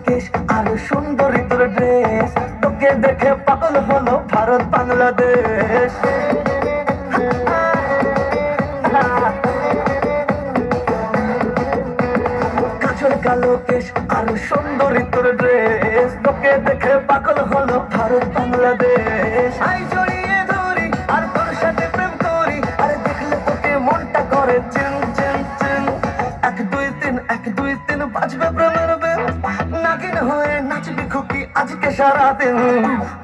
কেশ আর সুন্দরী তোর ড্রেস, তোকে দেখে পাগল হলো ভারত বাংলাদেশ। কাজল কালো কেশ আর সুন্দরী তোর ড্রেস, তোকে দেখে পাগল হলো ভারত বাংলাদেশ। আই জড়িয়ে ধরি আর তোর সাথে প্রেম করি, আরে দেখলে তোকে মনটা করে চিন চিন চিন। 1 2 3 1 2 3 বাজবে প্রেমের বেল, নাগিন হয়ে নাচবি খুকি আজকে সারাদিন।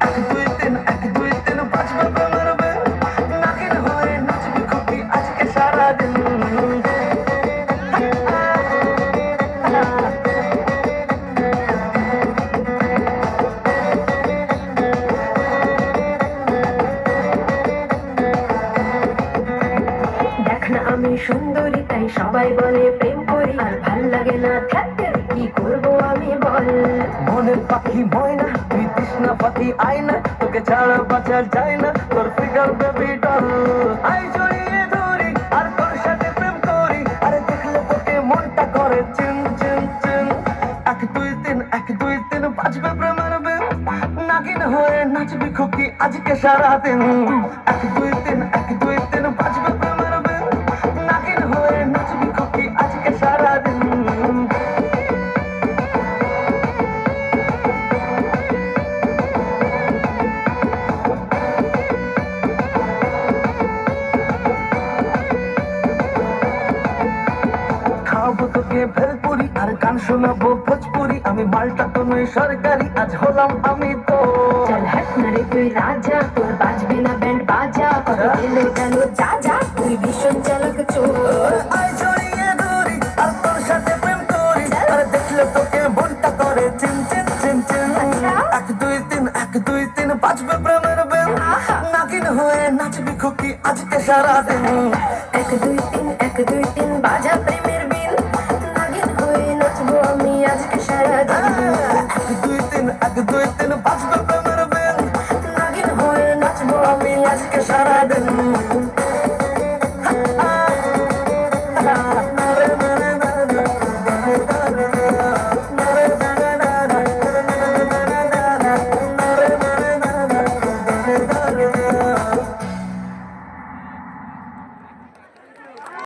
1 2 3 1 2 3 বাজবে প্রেমের বেল, নাগিন হয়ে নাচবি খুকি আজকে সারাদিন। দেখ না আমি সুন্দরী তাই সবাই বলে প্রেম করি, আর ভাল লাগে না থাকতে কি করব আমি বল। মনের পাখি ময়না তুই তৃষ্ণা পাখি আয়না, তোকে ছাড়া বাঁচা যায় না, তোর ফিগার বেবি ডল। আই জড়িয়ে ধরি আর তোর সাথে প্রেম করি, আরে দেখলে তোকে মনটা করে চিন চিন চিন। 1 2 3 1 2 3 বাজবে প্রেমের বেল, নাগিন হয়ে নাচবি খুকি আজকে সারাদিন। 1 2 3 1 2 3 বাজবে প্রেমের বেল, নাগিন হয়ে নাচবি খুকি আজকে সারাদিন। খাওয়াবো তোকে ভেলপুরি আর গান শোনাবো ভোজপুরি, আমি মালটা তো নই সরকারি, আজ হলাম আমি তো। চল হাট না রে তুই রাজা, তোর বাজবে না ব্যান্ড বাজা, কত এলো গেল যা যা, তুই ভীষণ চালাক চোর। আই জড়িয়ে ধরি আর তোর সাথে প্রেম করি, আর দেখলে তোকে মনটা করে চিন চিন চিন চিন। 1 2 3 1 2 3 বাজবে প্রেমের বেল, নাগিন হয়ে নাচবি খুকি আজকে সারাদিন। 1 2 3 1 2 3